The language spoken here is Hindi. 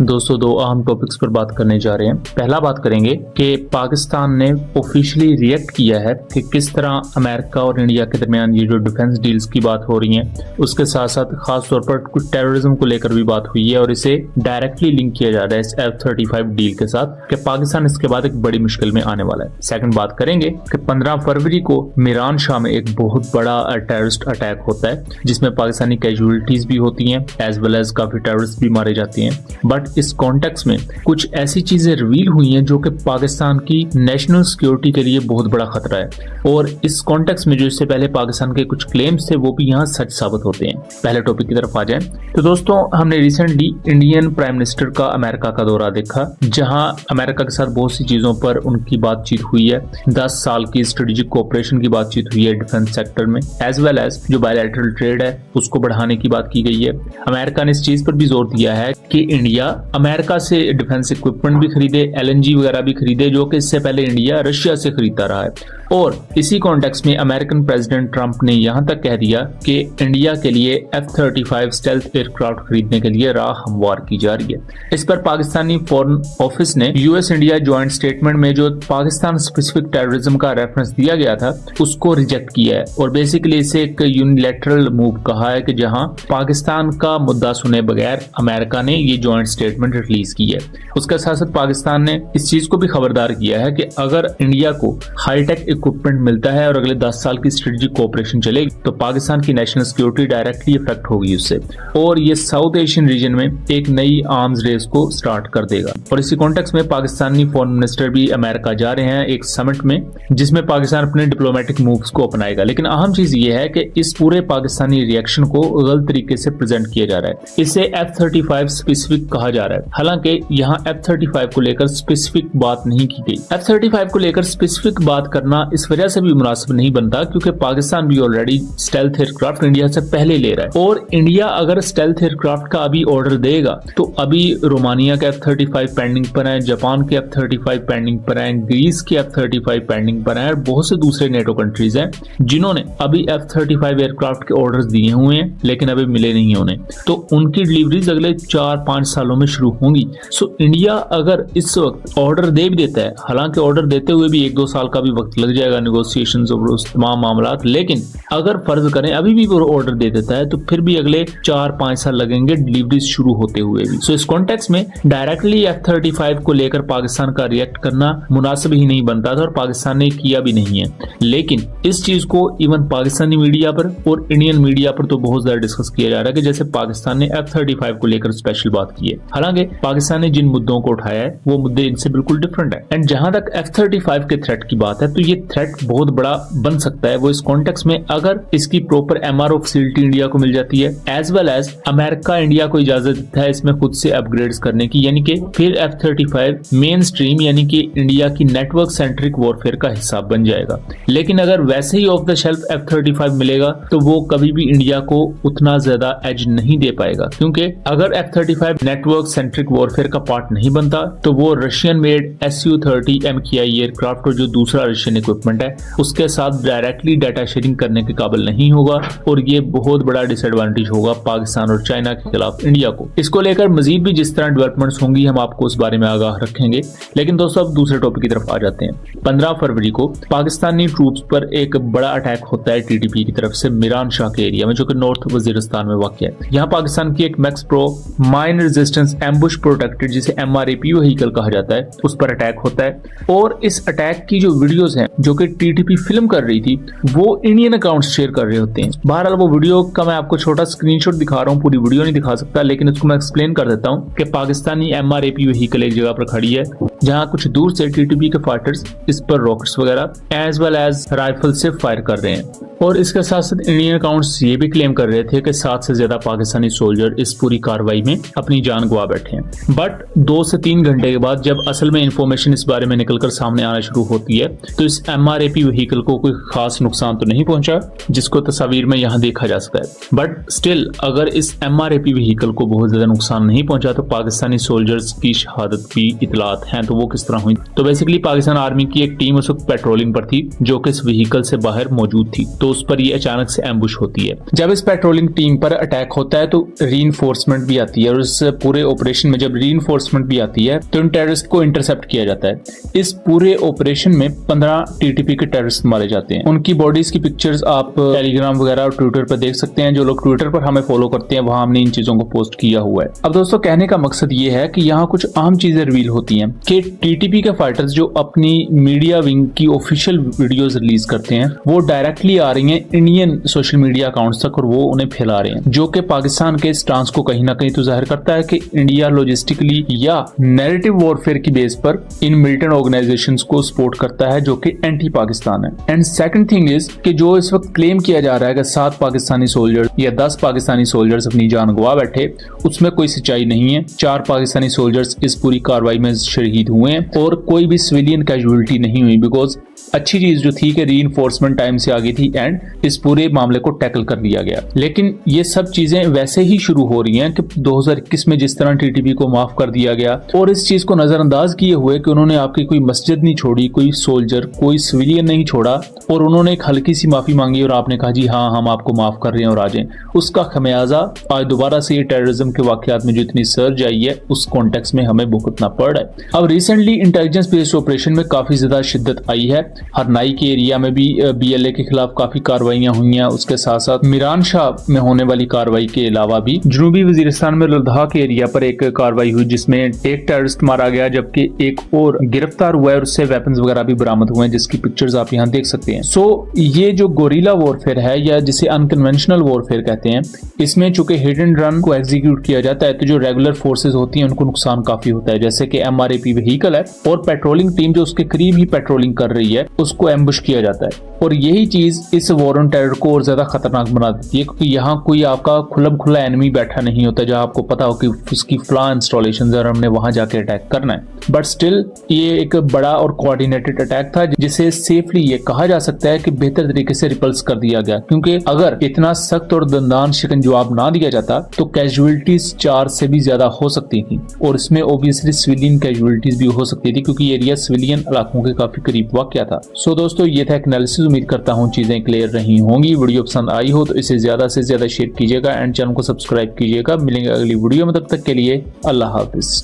दोस्तों दो अहम टॉपिक्स पर बात करने जा रहे हैं। पहला बात करेंगे कि पाकिस्तान ने ऑफिशियली रिएक्ट किया है कि किस तरह अमेरिका और इंडिया के दरमियान ये जो डिफेंस डील्स की बात हो रही है, उसके साथ साथ खास तौर पर कुछ टेररिज्म को लेकर भी बात हुई है और इसे डायरेक्टली लिंक किया जा रहा है इस F-35 डील के साथ कि पाकिस्तान इसके बाद एक बड़ी मुश्किल में आने वाला है। सेकंड बात करेंगे कि 15 फरवरी को मीरान शाह में एक बहुत बड़ा टेररिस्ट अटैक होता है जिसमें पाकिस्तानी कैजुअलिटीज भी होती हैं एज वेल एज काफी टेररिस्ट भी मारे जाते हैं। बट इस कॉन्टेक्स्ट में कुछ ऐसी चीजें रिवील हुई हैं जो कि पाकिस्तान की नेशनल सिक्योरिटी के लिए बहुत बड़ा खतरा है और इस कॉन्टेक्स्ट में जो इससे पहले पाकिस्तान के कुछ क्लेम्स थे वो भी यहाँ सच साबित होते हैं। पहले टॉपिक की तरफ आ जाएं तो दोस्तों हमने रिसेंटली इंडियन प्राइम मिनिस्टर का अमेरिका का दौरा देखा, जहां अमेरिका के साथ बहुत सी चीजों पर उनकी बातचीत हुई है। 10 साल की स्ट्रेटेजिक कोऑपरेशन की बातचीत हुई है डिफेंस सेक्टर में, एज वेल एज जो बायलैटरल ट्रेड है उसको बढ़ाने की बात की गई है। अमेरिका ने इस चीज पर भी जोर दिया है कि इंडिया अमेरिका से डिफेंस इक्विपमेंट भी खरीदे, LNG वगैरह भी खरीदे, जो कि इससे पहले इंडिया रशिया से खरीदता रहा है। और इसी कॉन्टेक्स्ट में अमेरिकन प्रेसिडेंट ट्रंप ने यहां तक कह दिया कि इंडिया के लिए F-35 स्टेल्थ एयरक्राफ्ट खरीदने के लिए राह हमवार की जा रही है। इस पर पाकिस्तानी फॉरेन ऑफिस ने यूएस इंडिया ज्वाइंट स्टेटमेंट में जो पाकिस्तान स्पेसिफिक टेररिज्म का रेफरेंस दिया गया था उसको रिजेक्ट किया है और बेसिकली इसे एक यूनिलैटरल मूव कहा है कि जहां पाकिस्तान का मुद्दा सुने बगैर अमेरिका ने ये ज्वाइंट स्टेटमेंट रिलीज की है। उसके साथ साथ पाकिस्तान ने इस चीज को भी खबरदार किया है कि अगर इंडिया को हाईटेक इक्विपमेंट मिलता है और अगले 10 साल की स्ट्रेटेजिक कोऑपरेशन चलेगी तो पाकिस्तान की नेशनल सिक्योरिटी डायरेक्टली इफेक्ट होगी उससे और ये साउथ एशियन रीजन में एक नई आर्म्स रेस को स्टार्ट कर देगा। और इसी कॉन्टेक्स्ट में पाकिस्तानी फॉरेन मिनिस्टर भी अमेरिका जा रहे हैं एक समिट में जिसमें पाकिस्तान अपने डिप्लोमेटिक मूव्स को अपनाएगा। लेकिन अहम चीज ये है कि इस पूरे पाकिस्तानी रिएक्शन को गलत तरीके से प्रेजेंट किया जा रहा है। इसे F-35 स्पेसिफिक कहा जा रहा है, हालांकि यहाँ F-35 को लेकर स्पेसिफिक बात नहीं की गई। F-35 को लेकर स्पेसिफिक बात करना इस वजह से भी मुनासिब नहीं बनता क्योंकि पाकिस्तान भी ऑलरेडी स्टेल्थ एयरक्राफ्ट इंडिया से पहले ले रहा है और इंडिया अगर स्टेल्थ एयरक्राफ्ट का अभी ऑर्डर देगा तो अभी रोमानिया के F-35 पेंडिंग पर है, जापान के F-35 पेंडिंग पर है, ग्रीस के F-35 पेंडिंग पर है और बहुत से दूसरे नेटो कंट्रीज हैं जिन्होंने अभी F-35 एयरक्राफ्ट के ऑर्डर्स दिए हुए हैं लेकिन अभी मिले नहीं उन्हें, तो उनकी डिलीवरीज अगले 4-5 सालों में शुरू होंगी। सो इंडिया अगर इस वक्त ऑर्डर दे भी देता है, हालांकि ऑर्डर देते हुए भी 1-2 साल का भी वक्त लग जाएगा नेगोशिएशंस और उस तमाम मामला, लेकिन अगर फर्ज करें अभी भी वो ऑर्डर दे देता है तो फिर भी अगले 4-5 साल लगेंगे डिलीवरीज शुरू होते हुए भी। सो इस कॉन्टेक्स्ट में डायरेक्टली F-35 को लेकर पाकिस्तान का रिएक्ट करना मुनासिब ही नहीं बनता था और पाकिस्तान ने किया भी नहीं है। लेकिन इस चीज को इवन पाकिस्तानी मीडिया पर और इंडियन मीडिया पर तो बहुत ज्यादा डिस्कस किया जा रहा है कि जैसे पाकिस्तान ने F-35 को लेकर स्पेशल बात की है, हालांकि पाकिस्तान ने जिन मुद्दों को उठाया है वो मुद्दे इनसे बिल्कुल डिफरेंट है। एंड जहां तक F-35 के थ्रेट की बात है तो ये थ्रेट बहुत बड़ा बन सकता है वो इस कॉन्टेक्स्ट में अगर इसकी प्रॉपर MRO फैसिलिटी इंडिया को मिल जाती है, as well as America India को इजाजत देता है इसमें खुद से अपग्रेड्स करने की, यानी कि फिर F-35 मेन स्ट्रीम यानी कि इंडिया की नेटवर्क सेंट्रिक वॉरफेयर का हिस्सा बन जाएगा। लेकिन अगर वैसे ही ऑफ द शेल्फ F-35 मिलेगा तो वो कभी भी इंडिया को उतना ज्यादा एज नहीं दे पाएगा क्योंकि अगर F-35 नेटवर्क सेंट्रिक वॉरफेयर का पार्ट नहीं बनता तो वो Russian made Su-30 MKI aircraft और जो दूसरा रशियन इक्विपमेंट है उसके साथ डायरेक्टली डाटा शेयरिंग करने के काबिल नहीं होगा और ये बहुत बड़ा डिसएडवांटेज होगा पाकिस्तान और चाइना के खिलाफ इंडिया को। इसको लेकर मजीद भी जिस तरह डेवलपमेंट्स होंगी हम आपको उस बारे में आगाह रखेंगे। लेकिन दोस्तों अब दूसरे टॉपिक की तरफ आ जाते हैं। 15 फरवरी को पाकिस्तानी ट्रूप्स पर एक बड़ा अटैक होता है TTP की तरफ से मीरान शाह के एरिया में जो कि नॉर्थ वजीरिस्तान में वाक़ है। यहाँ पाकिस्तान की एक max pro mine resistance ambush protected जिसे MRAP व्हीकल कहा जाता है उस पर अटैक होता है और इस अटैक की जो वीडियोस हैं जो कि TTP फिल्म कर रही थी वो इंडियन अकाउंट शेयर कर रहे होते हैं। बहरहाल वो वीडियो का मैं आपको छोटा स्क्रीनशॉट दिखा रहा हूँ, पूरी वीडियो नहीं दिखा सकता लेकिन उसको मैं एक्सप्लेन कर देता हूँ कि पाकिस्तानी MRAP व्हीकल एक जगह पर खड़ी है जहाँ कुछ दूर से TTP के फाइटर्स इस पर रॉकेट्स वगैरह एज वेल एज राइफल से फायर कर रहे हैं और इसके साथ साथ इंडियन अकाउंट्स ये भी क्लेम कर रहे थे कि 7 से ज्यादा पाकिस्तानी सोल्जर इस पूरी कार्रवाई में अपनी जान गवा बैठे हैं। बट 2 से 3 घंटे के बाद जब असल में इंफॉर्मेशन इस बारे में निकलकर सामने आना शुरू होती है तो इस MRAP व्हीकल को कोई खास नुकसान तो नहीं पहुंचा जिसको तस्वीर में यहाँ देखा जा सकता है। बट स्टिल अगर इस MRAP व्हीकल को बहुत ज्यादा नुकसान नहीं पहुंचा तो पाकिस्तानी सोल्जर्स की शहादत की इतलात हैं तो वो किस तरह हुई। तो बेसिकली पाकिस्तान आर्मी की एक टीम उस वक्त पेट्रोलिंग पर थी जो कि इस व्हीकल से बाहर मौजूद थी, तो उस पर ये अचानक से एम्बुश होती है। जब इस पेट्रोलिंग टीम पर अटैक होता है तो रीइंफोर्समेंट भी आती है और इस पूरे ऑपरेशन में जब रीइंफोर्समेंट भी आती है तो इन टेररिस्ट को इंटरसेप्ट किया जाता है। इस पूरे ऑपरेशन में 15 टीटीपी के टेररिस्ट मारे जाते हैं। उनकी बॉडीज की पिक्चर्स आप टेलीग्राम वगैरह और ट्विटर पर देख सकते हैं। जो लोग ट्विटर पर हमें फॉलो करते हैं वहां हमने इन चीजों को पोस्ट किया हुआ है। अब दोस्तों कहने का मकसद ये है कि यहाँ कुछ आम चीजें रिवील होती हैं कि टीटीपी के फाइटर्स जो अपनी मीडिया विंग की ऑफिशियल वीडियोस रिलीज करते हैं वो डायरेक्टली आ रही हैं इंडियन सोशल मीडिया अकाउंट्स तक और वो उन्हें फैला रहे हैं, जो कि पाकिस्तान के स्टांस को कहीं ना कहीं तो जाहिर करता है कि इंडिया लॉजिस्टिकली या नैरेटिव वॉरफेयर की बेस पर इन मिलिटेंट ऑर्गेनाइजेशंस को सपोर्ट करता है जो कि एंटी पाकिस्तान है। एंड सेकंड थिंग इज कि जो इस वक्त क्लेम किया जा रहा है कि 7 पाकिस्तानी सोल्जर्स या 10 पाकिस्तानी सोल्जर्स अपनी जान गंवा बैठे, उसमें कोई सच्चाई नहीं है। 4 पाकिस्तानी सोल्जर्स इस पूरी कार्रवाई में शहीद हुए हैं और कोई भी सिविलियन कैजुअलिटी नहीं हुई, बिकॉज अच्छी चीज जो थी कि रीइंफोर्समेंट टाइम से आ गई थी एंड इस पूरे मामले को टैकल कर लिया गया। लेकिन ये सब चीजें वैसे ही शुरू हो रही हैं कि 2021 में जिस तरह टीटीपी को माफ कर दिया गया और इस चीज को नजरअंदाज किए हुए कि उन्होंने आपकी कोई मस्जिद नहीं छोड़ी, कोई सोल्जर, कोई सिविलियन नहीं छोड़ा और उन्होंने एक हल्की सी माफी मांगी और आपने कहा जी हाँ हम आपको माफ कर रहे हैं और आ जाएं, उसका खमियाजा आज दोबारा से ये टेररिज्म के वाकयात में जो इतनी सर्ज आई है उस कॉन्टेक्स्ट में हमें भुगतना पड़ रहा है। अब रिसेंटली इंटेलिजेंस बेस्ड ऑपरेशन में काफी ज्यादा शिद्दत आई है। हरनाई के एरिया में भी बीएलए के खिलाफ काफी कार्रवाइयां हुई हैं। उसके साथ साथ मीरान शाह में होने वाली कार्रवाई के अलावा भी जनूबी वजीरिस्तान में लद्दाख एरिया पर एक कार्रवाई हुई जिसमें एक टेररिस्ट मारा गया जबकि एक और गिरफ्तार हुआ है और उससे वेपन्स वगैरह भी बरामद हुए हैं जिसकी पिक्चर्स आप यहाँ देख सकते हैं। सो ये जो गोरिल्ला वॉरफेयर है या जिसे अनकन्वेंशनल वॉरफेयर कहते हैं, इसमें चूंकि हिट एंड रन को एग्जीक्यूट किया जाता है तो जो रेगुलर फोर्सेज होती हैं उनको नुकसान काफी होता है, जैसे कि एमआरएपी व्हीकल है और पेट्रोलिंग टीम जो उसके करीब ही पेट्रोलिंग कर रही है उसको एम्बुश किया जाता है। और यही चीज इस वॉर ऑन टेरर को और ज्यादा खतरनाक बना देती है क्योंकि यहाँ कोई आपका खुला एनिमी बैठा नहीं होता जहां आपको पता हो कि उसकी फ्ला इंस्टॉलेशन है और हमने वहां जाके अटैक करना है। बट स्टिल ये एक बड़ा और कोऑर्डिनेटेड अटैक था जिसे सेफली ये कहा जा सकता है कि बेहतर तरीके से रिपल्स कर दिया गया, क्योंकि अगर इतना सख्त और दंदान शिकन जवाब ना दिया जाता तो कैजुअलिटीज 4 से भी ज्यादा हो सकती थी और इसमें ओबियसली सिविलियन कैजुअलिटीज भी हो सकती थी क्योंकि एरिया सिविलियन इलाकों के काफी करीब वाकया था। सो दोस्तों ये था एक एनालिसिस। उम्मीद करता हूँ चीजें क्लियर रही होंगी। वीडियो पसंद आई हो तो इसे ज्यादा से ज्यादा शेयर कीजिएगा एंड चैनल को सब्सक्राइब कीजिएगा। मिलेंगे अगली वीडियो में, तब तक के लिए अल्लाह हाफिज।